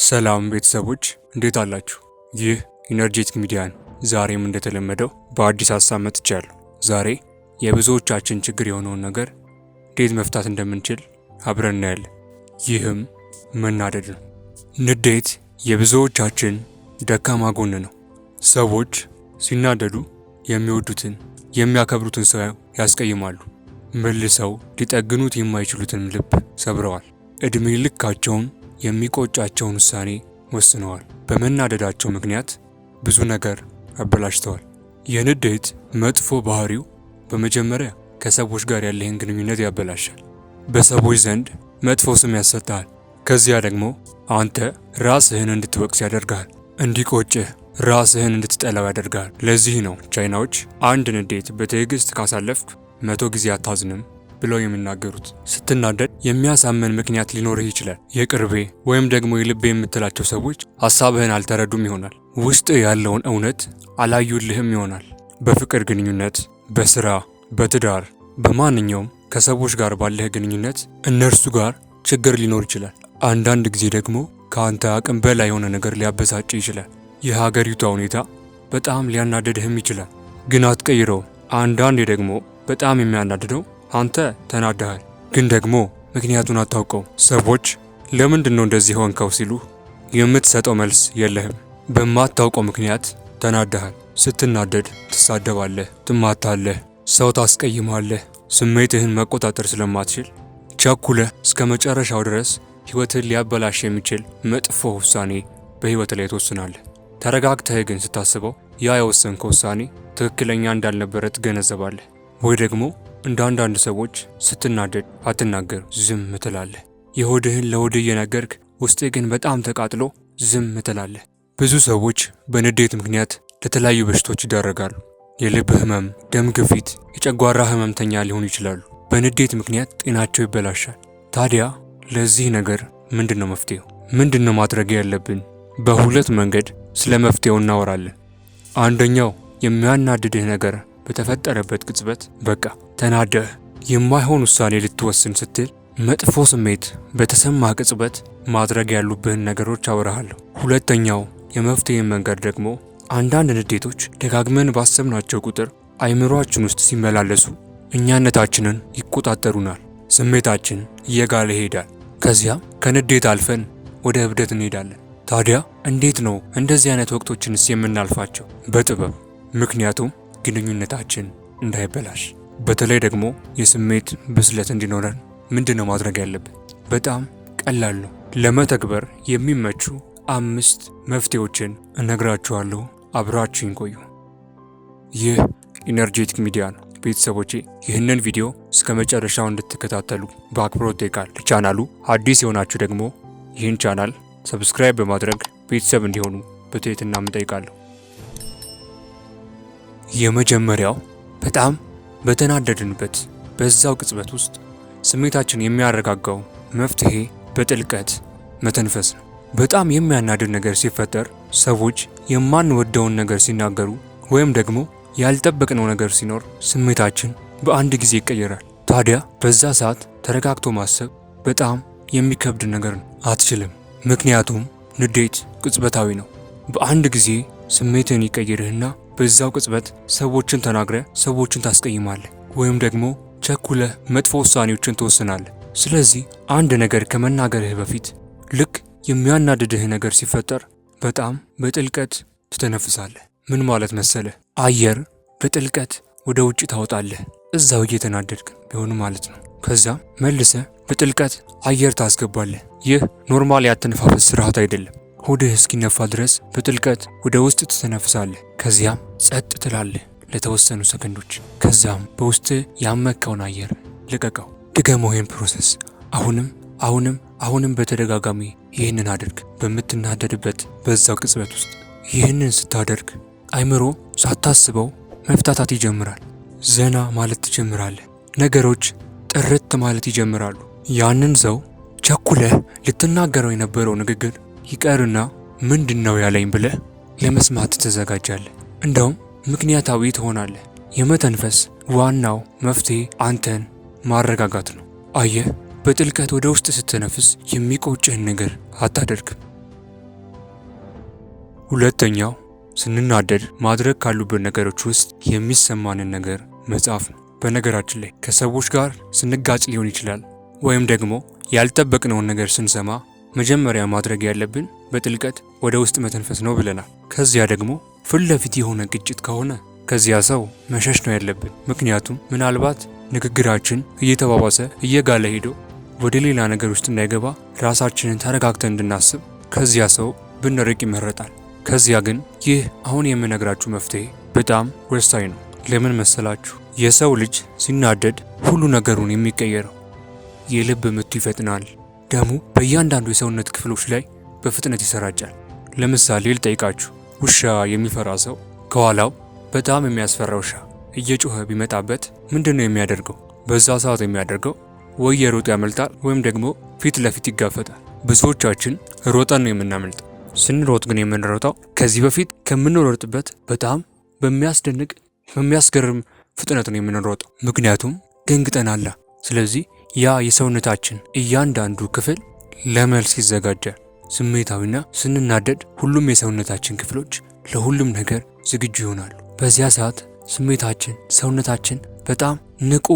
ሰላም ቤተሰቦች እንዴት አላችሁ? ይህ ኢነርጄቲክ ሚዲያ ነው። ዛሬም እንደተለመደው በአዲስ ሀሳብ መጥቻለሁ። ዛሬ የብዙዎቻችን ችግር የሆነውን ነገር እንዴት መፍታት እንደምንችል አብረን እናያለን። ይህም መናደድ ነው። ንዴት የብዙዎቻችን ደካማ ጎን ነው። ሰዎች ሲናደዱ የሚወዱትን የሚያከብሩትን ሰው ያስቀይማሉ። መልሰው ሊጠግኑት የማይችሉትን ልብ ሰብረዋል። እድሜ ልካቸውን የሚቆጫቸውን ውሳኔ ወስነዋል። በመናደዳቸው ምክንያት ብዙ ነገር አበላሽተዋል። የንዴት መጥፎ ባህሪው በመጀመሪያ ከሰዎች ጋር ያለህን ግንኙነት ያበላሻል። በሰዎች ዘንድ መጥፎ ስም ያሰጣል። ከዚያ ደግሞ አንተ ራስህን እንድትወቅስ ያደርጋል። እንዲቆጭህ ራስህን እንድትጠላው ያደርጋል። ለዚህ ነው ቻይናዎች አንድ ንዴት በትዕግስት ካሳለፍክ 100 ጊዜ አታዝንም ብለው የሚናገሩት። ስትናደድ የሚያሳምን ምክንያት ሊኖርህ ይችላል። የቅርቤ ወይም ደግሞ የልቤ የምትላቸው ሰዎች ሀሳብህን አልተረዱም ይሆናል። ውስጥ ያለውን እውነት አላዩልህም ይሆናል። በፍቅር ግንኙነት፣ በስራ፣ በትዳር፣ በማንኛውም ከሰዎች ጋር ባለህ ግንኙነት እነርሱ ጋር ችግር ሊኖር ይችላል። አንዳንድ ጊዜ ደግሞ ከአንተ አቅም በላይ የሆነ ነገር ሊያበሳጭ ይችላል። የሀገሪቷ ሁኔታ በጣም ሊያናደድህም ይችላል፣ ግን አትቀይረውም። አንዳንዴ ደግሞ በጣም የሚያናድደው አንተ ተናደሃል፣ ግን ደግሞ ምክንያቱን አታውቀው። ሰዎች ለምንድን ነው እንደዚህ ሆንከው ሲሉ የምትሰጠው መልስ የለህም። በማታውቀው ምክንያት ተናደሃል። ስትናደድ ትሳደባለህ፣ ትማታለህ፣ ሰው ታስቀይማለህ። ስሜትህን መቆጣጠር ስለማትችል ቸኩለህ እስከ መጨረሻው ድረስ ህይወትህን ሊያበላሽ የሚችል መጥፎ ውሳኔ በህይወት ላይ ትወስናለህ። ተረጋግተህ ግን ስታስበው ያ የወሰንከው ውሳኔ ትክክለኛ እንዳልነበረ ትገነዘባለህ። ወይ ደግሞ እንደ አንዳንድ ሰዎች ስትናደድ አትናገር፣ ዝም ትላለህ። የሆድህን ለሆድህ እየነገርክ ውስጥህ ግን በጣም ተቃጥሎ ዝም ትላለህ። ብዙ ሰዎች በንዴት ምክንያት ለተለያዩ በሽታዎች ይዳረጋሉ። የልብ ህመም፣ ደም ግፊት፣ የጨጓራ ህመምተኛ ሊሆኑ ይችላሉ። በንዴት ምክንያት ጤናቸው ይበላሻል። ታዲያ ለዚህ ነገር ምንድነው መፍትሄው? ምንድነው ማድረግ ያለብን? በሁለት መንገድ ስለ መፍትሄው እናወራለን። አንደኛው የሚያናድድህ ነገር በተፈጠረበት ቅጽበት በቃ ተናደህ የማይሆን ውሳኔ ልትወስን ስትል መጥፎ ስሜት በተሰማ ቅጽበት ማድረግ ያሉብህን ነገሮች አወራሃለሁ። ሁለተኛው የመፍትሄ መንገድ ደግሞ አንዳንድ ንዴቶች ደጋግመን ባሰብናቸው ቁጥር አይምሮአችን ውስጥ ሲመላለሱ እኛነታችንን ይቆጣጠሩናል። ስሜታችን እየጋለ ይሄዳል። ከዚያም ከንዴት አልፈን ወደ እብደት እንሄዳለን። ታዲያ እንዴት ነው እንደዚህ አይነት ወቅቶችንስ የምናልፋቸው? በጥበብ። ምክንያቱም ግንኙነታችን እንዳይበላሽ። በተለይ ደግሞ የስሜት ብስለት እንዲኖረን ምንድነው ማድረግ ያለብን? በጣም ቀላል ነው። ለመተግበር የሚመቹ 5 መፍትሄዎችን እነግራችኋለሁ። አብራችሁኝ ቆዩ። ይህ ኢነርጄቲክ ሚዲያ ነው። ቤተሰቦቼ ይህንን ቪዲዮ እስከ መጨረሻው እንድትከታተሉ በአክብሮት እጠይቃለሁ። ለቻናሉ አዲስ የሆናችሁ ደግሞ ይህን ቻናል ሰብስክራይብ በማድረግ ቤተሰብ እንዲሆኑ በትህትና እጠይቃለሁ። የመጀመሪያው በጣም በተናደድንበት በዛው ቅጽበት ውስጥ ስሜታችን የሚያረጋጋው መፍትሄ በጥልቀት መተንፈስ ነው። በጣም የሚያናድድ ነገር ሲፈጠር፣ ሰዎች የማንወደውን ነገር ሲናገሩ ወይም ደግሞ ያልጠበቅነው ነገር ሲኖር ስሜታችን በአንድ ጊዜ ይቀየራል። ታዲያ በዛ ሰዓት ተረጋግቶ ማሰብ በጣም የሚከብድ ነገር ነው። አትችልም። ምክንያቱም ንዴት ቅጽበታዊ ነው። በአንድ ጊዜ ስሜትን ይቀይርህና በዛው ቅጽበት ሰዎችን ተናግረህ ሰዎችን ታስቀይማለህ፣ ወይም ደግሞ ቸኩለህ መጥፎ ውሳኔዎችን ትወስናለህ። ስለዚህ አንድ ነገር ከመናገርህ በፊት ልክ የሚያናድድህ ነገር ሲፈጠር በጣም በጥልቀት ትተነፍሳለህ። ምን ማለት መሰለህ? አየር በጥልቀት ወደ ውጭ ታወጣለህ፣ እዛው እየተናደድክ ቢሆን ማለት ነው። ከዛም መልሰህ በጥልቀት አየር ታስገባለህ። ይህ ኖርማል ያተነፋፈስ ስርዓት አይደለም። ሆድህ እስኪነፋ ድረስ በጥልቀት ወደ ውስጥ ትተነፍሳለህ። ከዚያም ጸጥ ትላለህ ለተወሰኑ ሰከንዶች። ከዛም በውስጥ ያመከውን አየር ልቀቀው። ድገመው ይህን ፕሮሰስ አሁንም በተደጋጋሚ ይህንን አድርግ። በምትናደድበት በዛው ቅጽበት ውስጥ ይህንን ስታደርግ አይምሮ ሳታስበው መፍታታት ይጀምራል። ዘና ማለት ትጀምራለህ። ነገሮች ጥርት ማለት ይጀምራሉ። ያንን ሰው ቸኩለህ ልትናገረው የነበረው ንግግር ይቀርና ምንድነው ያለኝ ብለህ ለመስማት ትዘጋጃለህ። እንደውም ምክንያታዊ ትሆናለህ። የመተንፈስ ዋናው መፍትሄ አንተን ማረጋጋት ነው። አየህ፣ በጥልቀት ወደ ውስጥ ስትነፍስ የሚቆጭህን ነገር አታደርግም። ሁለተኛው ስንናደድ ማድረግ ካሉብን ነገሮች ውስጥ የሚሰማንን ነገር መጻፍ ነው። በነገራችን ላይ ከሰዎች ጋር ስንጋጭ ሊሆን ይችላል፣ ወይም ደግሞ ያልጠበቅነውን ነገር ስንሰማ መጀመሪያ ማድረግ ያለብን በጥልቀት ወደ ውስጥ መተንፈስ ነው ብለናል። ከዚያ ደግሞ ፊት ለፊት የሆነ ግጭት ከሆነ ከዚያ ሰው መሸሽ ነው ያለብን። ምክንያቱም ምናልባት ንግግራችን እየተባባሰ እየጋለ ሄዶ ወደ ሌላ ነገር ውስጥ እንዳይገባ ራሳችንን ተረጋግተን እንድናስብ ከዚያ ሰው ብንርቅ ይመረጣል። ከዚያ ግን ይህ አሁን የምነግራችሁ መፍትሄ በጣም ወሳኝ ነው። ለምን መሰላችሁ? የሰው ልጅ ሲናደድ ሁሉ ነገሩን የሚቀየረው። የልብ ምቱ ይፈጥናል። ደሙ በእያንዳንዱ የሰውነት ክፍሎች ላይ በፍጥነት ይሰራጫል። ለምሳሌ ልጠይቃችሁ፣ ውሻ የሚፈራ ሰው ከኋላው በጣም የሚያስፈራ ውሻ እየጮኸ ቢመጣበት ምንድነው የሚያደርገው? በዛ ሰዓት የሚያደርገው ወይ የሮጥ ያመልጣል ወይም ደግሞ ፊት ለፊት ይጋፈጣል። ብዙዎቻችን ሮጠን ነው የምናመልጠው። ስንሮጥ ግን የምንሮጠው ከዚህ በፊት ከምንሮጥበት በጣም በሚያስደንቅ በሚያስገርም ፍጥነት ነው የምንሮጠው። ምክንያቱም ደንግጠናል። ስለዚህ ያ የሰውነታችን እያንዳንዱ ክፍል ለመልስ ይዘጋጃል። ስሜታዊና ስንናደድ ሁሉም የሰውነታችን ክፍሎች ለሁሉም ነገር ዝግጁ ይሆናሉ። በዚያ ሰዓት ስሜታችን፣ ሰውነታችን በጣም ንቁ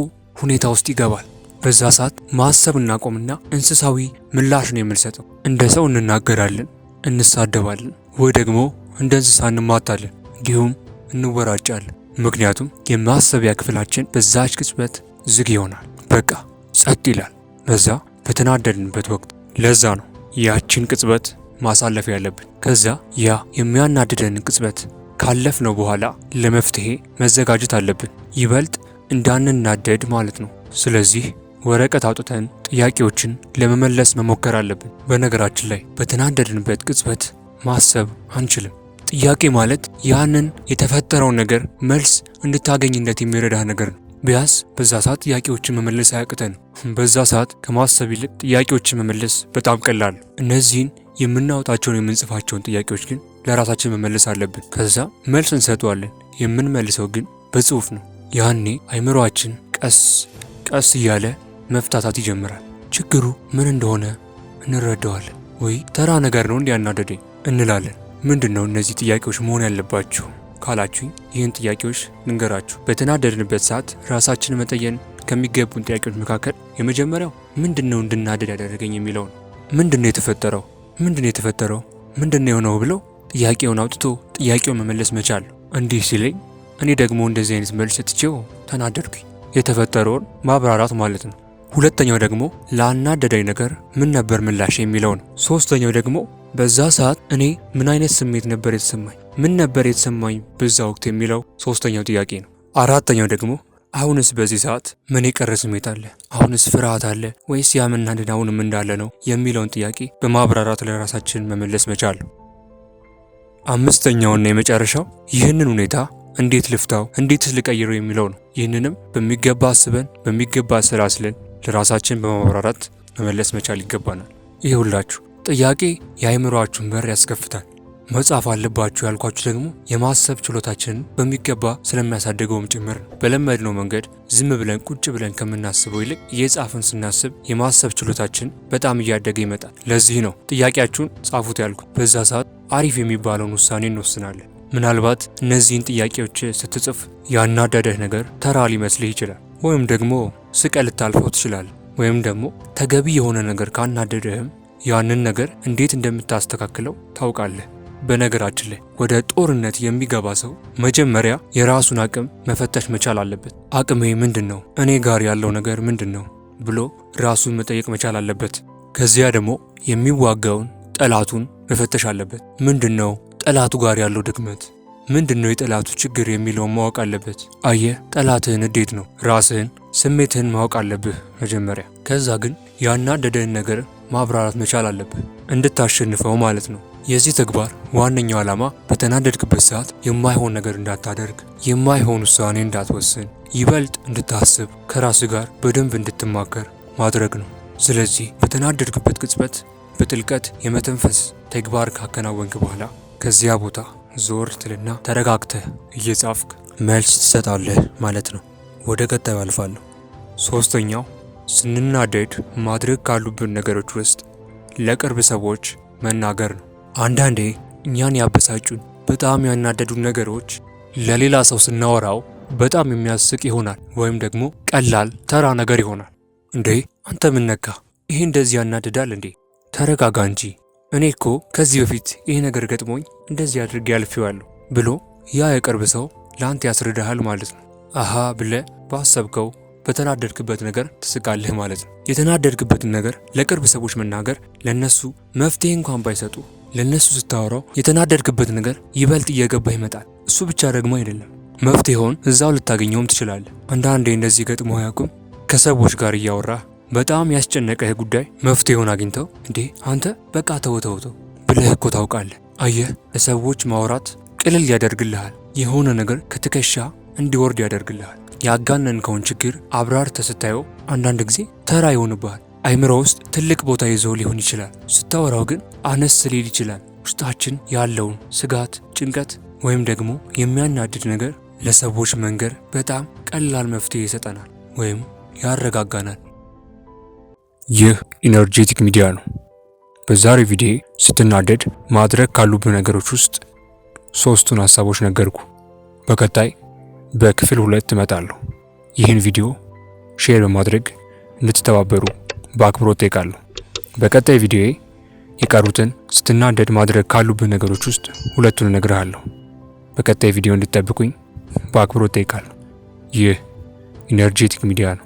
ሁኔታ ውስጥ ይገባል። በዛ ሰዓት ማሰብ እናቆምና እንስሳዊ ምላሽ ነው የምንሰጠው። እንደ ሰው እንናገራለን፣ እንሳደባለን፣ ወይ ደግሞ እንደ እንስሳ እንማታለን፣ እንዲሁም እንወራጫለን። ምክንያቱም የማሰቢያ ክፍላችን በዛች ቅጽበት ዝግ ይሆናል። በቃ ጸጥ ይላል። በዛ በተናደድንበት ወቅት ለዛ ነው ያችን ቅጽበት ማሳለፍ ያለብን። ከዛ ያ የሚያናድደን ቅጽበት ካለፍነው በኋላ ለመፍትሄ መዘጋጀት አለብን፣ ይበልጥ እንዳንናደድ ማለት ነው። ስለዚህ ወረቀት አውጥተን ጥያቄዎችን ለመመለስ መሞከር አለብን። በነገራችን ላይ በተናደድንበት ቅጽበት ማሰብ አንችልም። ጥያቄ ማለት ያንን የተፈጠረውን ነገር መልስ እንድታገኝነት የሚረዳ ነገር ነው። ቢያንስ በዛ ሰዓት ጥያቄዎችን መመለስ አያቅተንም። በዛ ሰዓት ከማሰብ ይልቅ ጥያቄዎችን መመለስ በጣም ቀላል። እነዚህን የምናወጣቸውን የምንጽፋቸውን ጥያቄዎች ግን ለራሳችን መመለስ አለብን። ከዛ መልስ እንሰጠዋለን። የምንመልሰው ግን በጽሁፍ ነው። ያኔ አይምሮአችን ቀስ ቀስ እያለ መፍታታት ይጀምራል። ችግሩ ምን እንደሆነ እንረዳዋለን። ወይ ተራ ነገር ነው እንዲያናደደኝ እንላለን። ምንድነው እነዚህ ጥያቄዎች መሆን ያለባችሁ ካላችሁኝ፣ ይህን ጥያቄዎች ልንገራችሁ። በተናደድንበት ሰዓት ራሳችንን መጠየቅ ከሚገቡን ጥያቄዎች መካከል የመጀመሪያው ምንድነው እንድናደድ ያደረገኝ የሚለው ነው። ምንድነው የተፈጠረው? ምንድነው የተፈጠረው? ምንድነው የሆነው ብለው ጥያቄውን አውጥቶ ጥያቄውን መመለስ መቻል። እንዲህ ሲለኝ እኔ ደግሞ እንደዚህ አይነት መልስ ሰጥቼው ተናደድኩኝ። የተፈጠረውን ማብራራት ማለት ነው። ሁለተኛው ደግሞ ላናደደኝ ነገር ምን ነበር ምላሽ የሚለው ነው። ሶስተኛው ደግሞ በዛ ሰዓት እኔ ምን አይነት ስሜት ነበር የተሰማኝ፣ ምን ነበር የተሰማኝ በዛ ወቅት የሚለው ሶስተኛው ጥያቄ ነው። አራተኛው ደግሞ አሁንስ በዚህ ሰዓት ምን የቀረ ስሜት አለ? አሁንስ ፍርሃት አለ ወይስ ያ መናደድ አሁንም እንዳለ ነው የሚለውን ጥያቄ በማብራራት ለራሳችን መመለስ መቻል። አምስተኛውና የመጨረሻው ይህንን ሁኔታ እንዴት ልፍታው፣ እንዴትስ ልቀይረው የሚለው ነው። ይህንንም በሚገባ አስበን በሚገባ አሰላስለን ለራሳችን በማብራራት መመለስ መቻል ይገባናል። ይኸውላችሁ ጥያቄ የአእምሮአችሁን በር ያስከፍታል። መጻፍ አለባችሁ ያልኳችሁ ደግሞ የማሰብ ችሎታችንን በሚገባ ስለሚያሳድገውም ጭምር ነው። በለመድነው መንገድ ዝም ብለን ቁጭ ብለን ከምናስበው ይልቅ እየጻፍን ስናስብ የማሰብ ችሎታችን በጣም እያደገ ይመጣል። ለዚህ ነው ጥያቄያችሁን ጻፉት ያልኩት። በዛ ሰዓት አሪፍ የሚባለውን ውሳኔ እንወስናለን። ምናልባት እነዚህን ጥያቄዎች ስትጽፍ ያናደደህ ነገር ተራ ሊመስልህ ይችላል፣ ወይም ደግሞ ስቀህ ልታልፈው ትችላለህ። ወይም ደግሞ ተገቢ የሆነ ነገር ካናደደህም ያንን ነገር እንዴት እንደምታስተካክለው ታውቃለህ። በነገራችን ላይ ወደ ጦርነት የሚገባ ሰው መጀመሪያ የራሱን አቅም መፈተሽ መቻል አለበት። አቅሜ ምንድነው? እኔ ጋር ያለው ነገር ምንድነው ብሎ ራሱን መጠየቅ መቻል አለበት። ከዚያ ደግሞ የሚዋጋውን ጠላቱን መፈተሽ አለበት። ምንድነው ጠላቱ ጋር ያለው ድክመት? ምንድነው የጠላቱ ችግር የሚለውን ማወቅ አለበት። አየህ፣ ጠላትህን እንዴት ነው ራስህን ስሜትህን ማወቅ አለብህ መጀመሪያ። ከዛ ግን ያናደደህን ነገር ማብራራት መቻል አለብህ እንድታሸንፈው ማለት ነው። የዚህ ተግባር ዋነኛው ዓላማ በተናደድክበት ሰዓት የማይሆን ነገር እንዳታደርግ፣ የማይሆን ውሳኔ እንዳትወስን፣ ይበልጥ እንድታስብ፣ ከራስህ ጋር በደንብ እንድትማከር ማድረግ ነው። ስለዚህ በተናደድክበት ቅጽበት በጥልቀት የመተንፈስ ተግባር ካከናወንክ በኋላ ከዚያ ቦታ ዞር ትልና ተረጋግተህ እየጻፍክ መልስ ትሰጣለህ ማለት ነው። ወደ ቀጣዩ አልፋለሁ። ሶስተኛው ስንናደድ ማድረግ ካሉብን ነገሮች ውስጥ ለቅርብ ሰዎች መናገር ነው። አንዳንዴ እኛን ያበሳጩን በጣም ያናደዱን ነገሮች ለሌላ ሰው ስናወራው በጣም የሚያስቅ ይሆናል፣ ወይም ደግሞ ቀላል ተራ ነገር ይሆናል። እንዴ አንተ ምን ነካ? ይሄ እንደዚህ ያናድዳል እንዴ? ተረጋጋ እንጂ እኔ እኮ ከዚህ በፊት ይሄ ነገር ገጥሞኝ እንደዚህ አድርጌ አልፌዋለሁ ብሎ ያ የቅርብ ሰው ለአንተ ያስረዳሃል ማለት ነው። አሃ ብለ ባሰብከው በተናደድክበት ነገር ትስቃለህ ማለት ነው። የተናደድክበትን ነገር ለቅርብ ሰዎች መናገር ለነሱ መፍትሄ እንኳን ባይሰጡ ለነሱ ስታወራው የተናደድክበት ነገር ይበልጥ እየገባ ይመጣል። እሱ ብቻ ደግሞ አይደለም፣ መፍትሄውን እዛው ልታገኘውም ትችላለህ። አንዳንዴ እንደዚህ ገጥሞ አያውቁም? ከሰዎች ጋር እያወራህ በጣም ያስጨነቀህ ጉዳይ መፍትሄውን አግኝተው እንዴ አንተ በቃ ተወተውተው ብለህ እኮ ታውቃለህ። አየህ፣ ለሰዎች ማውራት ቅልል ያደርግልሃል። የሆነ ነገር ከትከሻ እንዲወርድ ያደርግልሃል። ያጋነንከውን ችግር አብራርተህ ስታየው አንዳንድ ጊዜ ተራ ይሆንብሃል። አይምሮ ውስጥ ትልቅ ቦታ ይዞ ሊሆን ይችላል። ስታወራው ግን አነስ ሊል ይችላል። ውስጣችን ያለውን ስጋት፣ ጭንቀት ወይም ደግሞ የሚያናድድ ነገር ለሰዎች መንገር በጣም ቀላል መፍትሄ ይሰጠናል ወይም ያረጋጋናል። ይህ ኢነርጄቲክ ሚዲያ ነው። በዛሬው ቪዲዮ ስትናደድ ማድረግ ካሉብህ ነገሮች ውስጥ 3ቱን ሀሳቦች ነገርኩ። በቀጣይ በክፍል 2 እመጣለሁ። ይህን ቪዲዮ ሼር በማድረግ እንድትተባበሩ በአክብሮት ጠይቃለሁ። በቀጣይ ቪዲዮ የቀሩትን ስትናደድ ማድረግ ካሉብህ ነገሮች ውስጥ 2ቱን እነግርሃለሁ። በቀጣይ ቪዲዮ እንድትጠብቁኝ በአክብሮት ጠይቃለሁ። ይህ ኢነርጄቲክ ሚዲያ ነው።